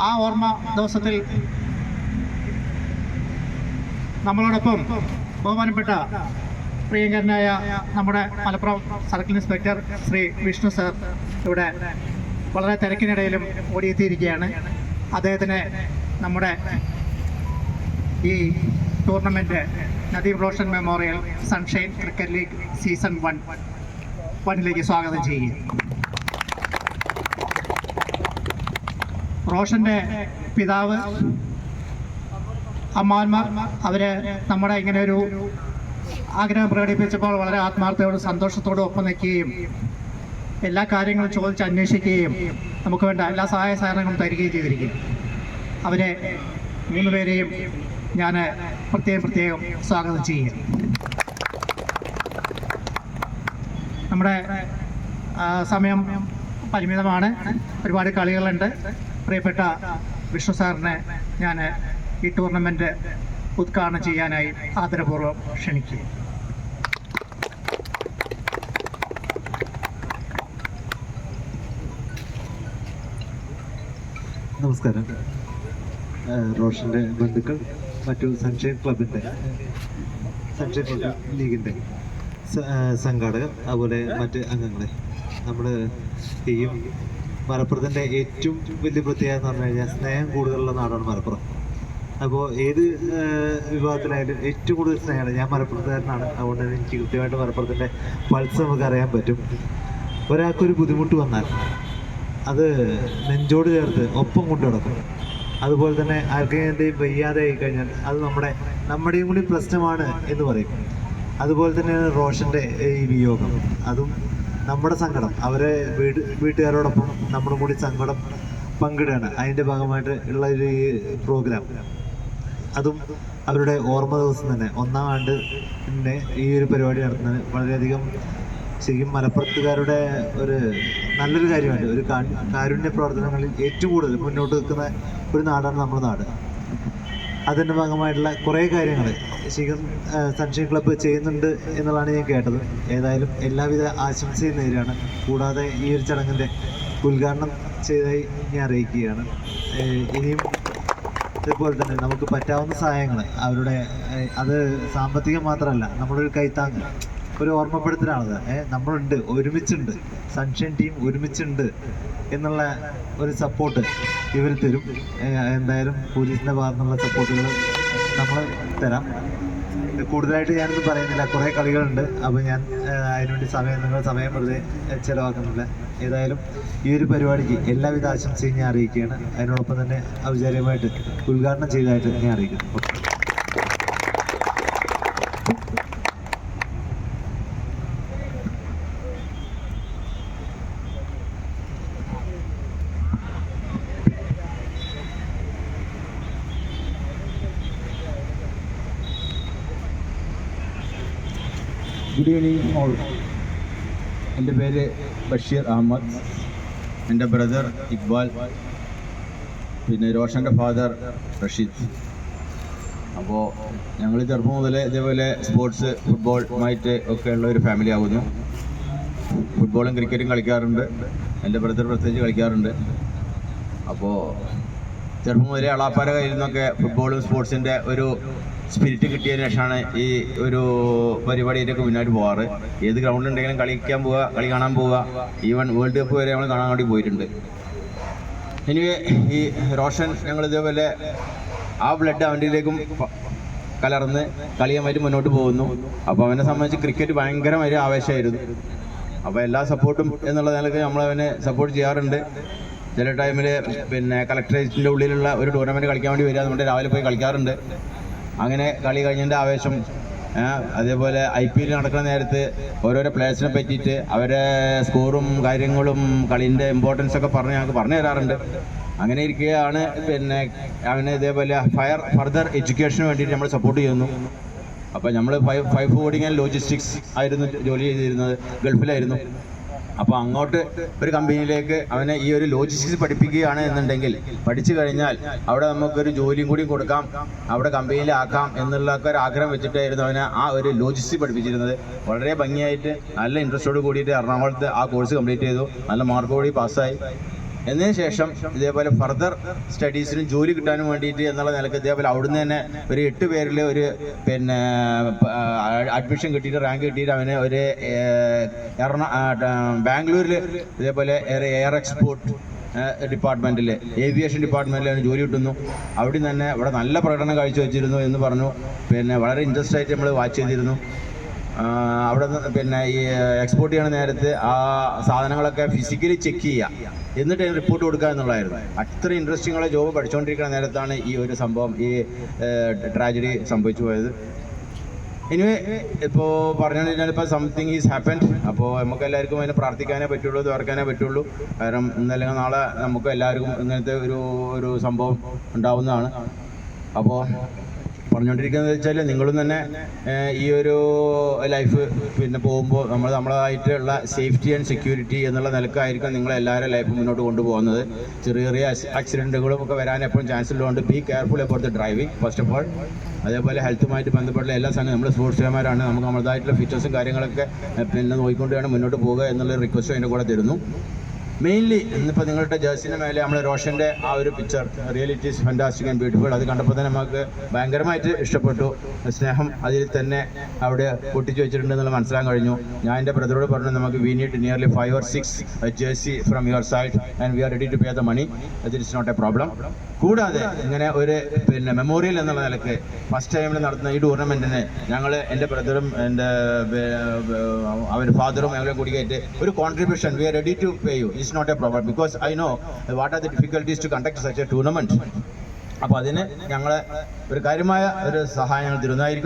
ആ ഓർമ്മ ദിവസത്തിൽ നമ്മളോടൊപ്പം ബഹുമാനപ്പെട്ട പ്രിയങ്കരനായ നമ്മുടെ Malappuram circle inspector Shri Vishnu sir ഇവിടെ വളരെ തിരക്കിനിടയിലും ഓടിയെത്തിയിരിക്കുകയാണ്. അദ്ദേഹത്തിന് നമ്മുടെ ഈ tournament Nadeem Roshan memorial sunshine cricket league season 1 സ്വാഗതം ചെയ്യുക. റോഷൻ്റെ പിതാവ്, അമ്മാന്മാർ അവർ നമ്മുടെ ഇങ്ങനെ ഒരു ആഗ്രഹം പ്രകടിപ്പിച്ചപ്പോൾ വളരെ ആത്മാർത്ഥയോടും സന്തോഷത്തോടും ഒപ്പം നിൽക്കുകയും എല്ലാ കാര്യങ്ങളും ചോദിച്ച് അന്വേഷിക്കുകയും നമുക്ക് വേണ്ട എല്ലാ സഹായ സഹകരണങ്ങളും തരികയും ചെയ്തിരിക്കും. അവരെ 3 പേരെയും ഞാൻ പ്രത്യേകം സ്വാഗതം ചെയ്യുക. നമ്മുടെ സമയം പരിമിതമാണ്, ഒരുപാട് കളികളുണ്ട്. പ്രിയപ്പെട്ട വിഷ്ണു സാറിനെ ഞാൻ ഈ ടൂർണമെൻറ്റ് ഉദ്ഘാടനം ചെയ്യാനായി ആദരപൂർവ്വം ക്ഷണിക്കുക. നമസ്കാരം. റോഷൻ്റെ ബന്ധുക്കൾ, മറ്റു സൺഷൈൻ ലീഗിൻ്റെ സംഘാടകർ, അതുപോലെ മറ്റ് അംഗങ്ങളെ, നമ്മൾ ഈ മലപ്പുറത്തിൻ്റെ ഏറ്റവും വലിയ പ്രത്യേകത എന്ന് പറഞ്ഞു കഴിഞ്ഞാൽ സ്നേഹം കൂടുതലുള്ള നാടാണ് മലപ്പുറം. അപ്പോൾ ഏത് വിഭാഗത്തിലായാലും ഏറ്റവും കൂടുതൽ സ്നേഹമാണ്. ഞാൻ മലപ്പുറത്തുകാരനാണ്, അതുകൊണ്ട് തന്നെ എനിക്ക് കൃത്യമായിട്ട് മലപ്പുറത്തിൻ്റെ പൾസ് നമുക്ക് അറിയാൻ പറ്റും. ഒരാൾക്കൊരു ബുദ്ധിമുട്ട് വന്നാൽ അത് നെഞ്ചോട് ചേർത്ത് ഒപ്പം കൊണ്ടു നടക്കും. അതുപോലെ തന്നെ ആർക്കെങ്കിലും വയ്യാതെ ആയി കഴിഞ്ഞാൽ അത് നമ്മുടെയും കൂടി പ്രശ്നമാണ് എന്ന് പറയും. അതുപോലെ തന്നെയാണ് റോഷൻ്റെ ഈ വിയോഗം. അതും നമ്മുടെ സങ്കടം, അവരെ വീട്ടുകാരോടൊപ്പം നമ്മുടെ കൂടി സങ്കടം പങ്കിടുകയാണ്. അതിൻ്റെ ഭാഗമായിട്ട് ഉള്ള ഒരു പ്രോഗ്രാം, അതും അവരുടെ ഓർമ്മ ദിവസം തന്നെ 1-ാം ആണ്ട് പിന്നെ ഈ ഒരു പരിപാടി നടത്തുന്നത് വളരെയധികം ശരിക്കും മലപ്പുറത്തുകാരുടെ ഒരു നല്ലൊരു കാര്യമാണ്. ഒരു കാരുണ്യ പ്രവർത്തനങ്ങളിൽ ഏറ്റവും കൂടുതൽ മുന്നോട്ട് നിൽക്കുന്ന ഒരു നാടാണ് നമ്മുടെ നാട്. അതിൻ്റെ ഭാഗമായിട്ടുള്ള കുറേ കാര്യങ്ങൾ ശരിക്കും സൺഷൈൻ ക്ലബ്ബ് ചെയ്യുന്നുണ്ട് എന്നുള്ളതാണ് ഞാൻ കേട്ടത്. ഏതായാലും എല്ലാവിധ ആശംസയും നേരെയാണ്. കൂടാതെ ഈ ഒരു ചടങ്ങിൻ്റെ ഉദ്ഘാടനം ചെയ്തതായി ഞാൻ അറിയിക്കുകയാണ്. ഇനിയും ഇതുപോലെ തന്നെ നമുക്ക് പറ്റാവുന്ന സഹായങ്ങൾ അവരുടെ, അത് സാമ്പത്തികം മാത്രമല്ല, നമ്മളൊരു കൈത്താങ്ങ്, ഒരു ഓർമ്മപ്പെടുത്തലാണത്. നമ്മളുണ്ട്, ഒരുമിച്ചുണ്ട്, സൺഷൈൻ ടീം ഒരുമിച്ചുണ്ട് എന്നുള്ള ഒരു സപ്പോർട്ട് ഇവർ തരും. എന്തായാലും പോലീസിൻ്റെ ഭാഗത്തു നിന്നുള്ള സപ്പോർട്ടുകൾ നമ്മൾ തരാം. കൂടുതലായിട്ട് ഞാനൊന്നും പറയുന്നില്ല, കുറേ കളികളുണ്ട്. അപ്പോൾ ഞാൻ അതിനുവേണ്ടി നിങ്ങളുടെ സമയം വെറുതെ ചിലവാക്കുന്നില്ല. ഏതായാലും ഈ ഒരു പരിപാടിക്ക് എല്ലാവിധ ആശംസയും ഞാൻ അറിയിക്കുകയാണ്. അതിനോടൊപ്പം തന്നെ ഔപചാരികമായിട്ട് ഉദ്ഘാടനം ചെയ്തതായിട്ട് ഞാൻ അറിയിക്കുന്നു. Good evening all. എൻ്റെ പേര് ബഷീർ അഹമ്മദ്. എൻ്റെ ബ്രദർ ഇക്ബാൽ, പിന്നെ റോഷൻ്റെ ഫാദർ റഷീദ്. അപ്പോൾ ഞങ്ങൾ ചെറുപ്പം മുതലേ ഇതേപോലെ സ്പോർട്സ്, ഫുട്ബോളുമായിട്ട് ഒക്കെ ഉള്ള ഒരു ഫാമിലി ആകുന്നു. ഫുട്ബോളും ക്രിക്കറ്റും കളിക്കാറുണ്ട്. എൻ്റെ ബ്രദർ പ്രത്യേകിച്ച് കളിക്കാറുണ്ട്. അപ്പോൾ ചെറുപ്പം മുതലേ അളാപ്പാര കയ്യിൽ നിന്നൊക്കെ ഫുട്ബോളും സ്പോർട്സിൻ്റെ ഒരു സ്പിരിറ്റ് കിട്ടിയതിന് ശേഷമാണ് ഈ ഒരു പരിപാടിയിലേക്ക് മുന്നോട്ട് പോകാറ്. ഏത് ഗ്രൗണ്ടിലുണ്ടെങ്കിലും കളിക്കാൻ പോവുക, കളി കാണാൻ പോവുക, ഈവൻ വേൾഡ് കപ്പ് വരെ നമ്മൾ കാണാൻ വേണ്ടി പോയിട്ടുണ്ട്. എനിവേ, ഈ റോഷൻ ഞങ്ങൾ ഇതേപോലെ ആ ബ്ലഡ് അവൻ്റെയിലേക്കും കലർന്ന് കളിയുമായിട്ട് മുന്നോട്ട് പോകുന്നു. അപ്പോൾ അവനെ സംബന്ധിച്ച് ക്രിക്കറ്റ് ഭയങ്കരമായ ആവേശമായിരുന്നു. അപ്പോൾ എല്ലാ സപ്പോർട്ടും എന്നുള്ള നിലയ്ക്ക് നമ്മളവനെ സപ്പോർട്ട് ചെയ്യാറുണ്ട്. ചില ടൈമിൽ പിന്നെ കളക്ടറേറ്റിൻ്റെ ഉള്ളിലുള്ള ഒരു ടൂർണമെൻറ്റ് കളിക്കാൻ വേണ്ടി വരിക, നമ്മുടെ രാവിലെ പോയി കളിക്കാറുണ്ട്. അങ്ങനെ കളി കഴിഞ്ഞതിൻ്റെ ആവേശം, അതേപോലെ IPL നടക്കുന്ന നേരത്ത് ഓരോരോ പ്ലേയേഴ്സിനെ പറ്റിയിട്ട് അവരെ സ്കോറും കാര്യങ്ങളും കളിൻ്റെ ഇമ്പോർട്ടൻസ് ഒക്കെ ഞങ്ങൾക്ക് പറഞ്ഞു തരാറുണ്ട്. അങ്ങനെ ഇരിക്കുകയാണ് പിന്നെ അവന് ഇതേപോലെ ഫർദർ എഡ്യൂക്കേഷന് വേണ്ടിയിട്ട് നമ്മൾ സപ്പോർട്ട് ചെയ്യുന്നു. അപ്പോൾ നമ്മൾ ഫൈവ് ഫോർഡിങ് ആൻഡ് ലോജിസ്റ്റിക്സ് ആയിരുന്നു ജോലി ചെയ്തിരുന്നത്, ഗൾഫിലായിരുന്നു. അപ്പോൾ അങ്ങോട്ട് ഒരു കമ്പനിയിലേക്ക് അവനെ ഈ ഒരു ലോജിസ്റ്റിക്സ് പഠിപ്പിക്കുകയാണ് എന്നുണ്ടെങ്കിൽ, പഠിച്ചു കഴിഞ്ഞാൽ അവിടെ നമുക്കൊരു ജോലിയും കൂടി കൊടുക്കാം, അവിടെ കമ്പനിയിലാക്കാം എന്നുള്ള ഒരു ആഗ്രഹം വെച്ചിട്ടായിരുന്നു അവനെ ആ ഒരു ലോജിസ്റ്റിക്സ് പഠിപ്പിച്ചിരുന്നത്. വളരെ ഭംഗിയായിട്ട് നല്ല ഇൻട്രസ്റ്റോട് കൂടിയിട്ട് എറണാകുളത്ത് ആ കോഴ്സ് കംപ്ലീറ്റ് ചെയ്തു. നല്ല മാർക്കോടി പാസ്സായി. എന്നതിന് ശേഷം ഇതേപോലെ ഫർദർ സ്റ്റഡീസിനും ജോലി കിട്ടാനും വേണ്ടിയിട്ട് എന്നുള്ള നിലക്ക് ഇതേപോലെ അവിടുന്ന് തന്നെ ഒരു 8 പേരിൽ ഒരു പിന്നെ അഡ്മിഷൻ കിട്ടിയിട്ട് റാങ്ക് കിട്ടിയിട്ട് അവന് ഒരു ബാംഗ്ലൂരിൽ ഇതേപോലെ എയർ എക്സ്പോർട്ട് ഡിപ്പാർട്ട്മെൻറ്റിൽ ഏവിയേഷൻ ഡിപ്പാർട്ട്മെൻറ്റിൽ അവന് ജോലി കിട്ടുന്നു. അവിടെ തന്നെ ഇവിടെ നല്ല പ്രകടനം കാഴ്ചവെച്ചിരുന്നു എന്ന് പറഞ്ഞു. പിന്നെ വളരെ ഇൻട്രസ്റ്റ് ആയിട്ട് നമ്മൾ വാച്ച് ചെയ്തിരുന്നു. അവിടെ നിന്ന് പിന്നെ ഈ എക്സ്പോർട്ട് ചെയ്യണ നേരത്ത് ആ സാധനങ്ങളൊക്കെ ഫിസിക്കലി ചെക്ക് ചെയ്യുക, എന്നിട്ട് അതിന് റിപ്പോർട്ട് കൊടുക്കുക എന്നുള്ളതായിരുന്നു. അത്ര ഇൻട്രസ്റ്റിംഗ് ഉള്ള ജോബ് പഠിച്ചുകൊണ്ടിരിക്കുന്ന നേരത്താണ് ഈ ഒരു സംഭവം, ഈ ട്രാജഡി സംഭവിച്ചു പോയത്. എനിവേ ഇപ്പോൾ പറഞ്ഞു കഴിഞ്ഞാൽ ഇപ്പോൾ സംതിങ് ഈസ് ഹാപ്പൻഡ്. അപ്പോൾ നമുക്ക് എല്ലാവർക്കും അതിനെ പ്രാർത്ഥിക്കാനേ പറ്റുള്ളൂ, തോർക്കാനേ പറ്റുള്ളൂ. കാരണം ഇന്നല്ലെങ്കിൽ നാളെ നമുക്ക് എല്ലാവർക്കും ഇങ്ങനത്തെ ഒരു സംഭവം ഉണ്ടാവുന്നതാണ്. അപ്പോൾ പറഞ്ഞുകൊണ്ടിരിക്കുന്നത് വെച്ചാൽ നിങ്ങളും തന്നെ ഈ ഒരു ലൈഫ് പിന്നെ പോകുമ്പോൾ നമ്മളതായിട്ടുള്ള സേഫ്റ്റി ആൻഡ് സെക്യൂരിറ്റി എന്നുള്ള നിലക്കായിരിക്കും നിങ്ങളെല്ലാവരും ലൈഫ് മുന്നോട്ട് കൊണ്ടുപോകുന്നത്. ചെറിയ ചെറിയ ആക്സിഡൻറ്റുകളും ഒക്കെ വരാൻ എപ്പോഴും ചാൻസ് ഉള്ളതുകൊണ്ട് be careful about the driving first of all. അതേപോലെ ഹെൽത്തുമായിട്ട് ബന്ധപ്പെട്ടുള്ള എല്ലാ സാധനവും നമ്മൾ സ്പോർട്സ്മാരാണ്, നമുക്ക് നമ്മളതായിട്ടുള്ള ഫീച്ചേഴ്സും കാര്യങ്ങളൊക്കെ പിന്നെ നോക്കിക്കൊണ്ട് വേണം മുന്നോട്ട് പോകുക എന്നുള്ള റിക്വസ്റ്റ് അതിൻ്റെ കൂടെ തരുന്നു. മെയിൻലി ഇന്നിപ്പോൾ നിങ്ങളുടെ ജേഴ്സിൻ്റെ മേലെ നമ്മൾ റോഷൻ്റെ ആ ഒരു picture reality is fantastic and beautiful, അത് കണ്ടപ്പോൾ തന്നെ നമുക്ക് ഭയങ്കരമായിട്ട് ഇഷ്ടപ്പെട്ടു. സ്നേഹം അതിൽ തന്നെ അവിടെ പൊട്ടിച്ചു വെച്ചിട്ടുണ്ട് എന്നുള്ള മനസ്സിലാക്കാൻ കഴിഞ്ഞു. ഞാൻ എൻ്റെ ബ്രദറോട് പറഞ്ഞു നമുക്ക് we need nearly 5 or 6 jersey from your side and we are ready to pay the money. That is not a problem. കൂടാതെ ഇങ്ങനെ ഒരു പിന്നെ മെമ്മോറിയൽ എന്നുള്ള നിലയ്ക്ക് ഫസ്റ്റ് ടൈമിൽ നടത്തുന്ന ഈ ടൂർണമെൻറ്റിന് ഞങ്ങൾ എൻ്റെ ബ്രദറും എൻ്റെ അവരുടെ ഫാദറും ഞങ്ങളെ കൂടിയായിട്ട് ഒരു contribution we are ready to pay you. It's not a problem because I know what are the difficulties to conduct such a tournament. അപ്പോൾ അതിന് ഞങ്ങളെ ഒരു കാര്യമായ ഒരു സഹായം ഞങ്ങൾ തരുന്നതായിരിക്കും.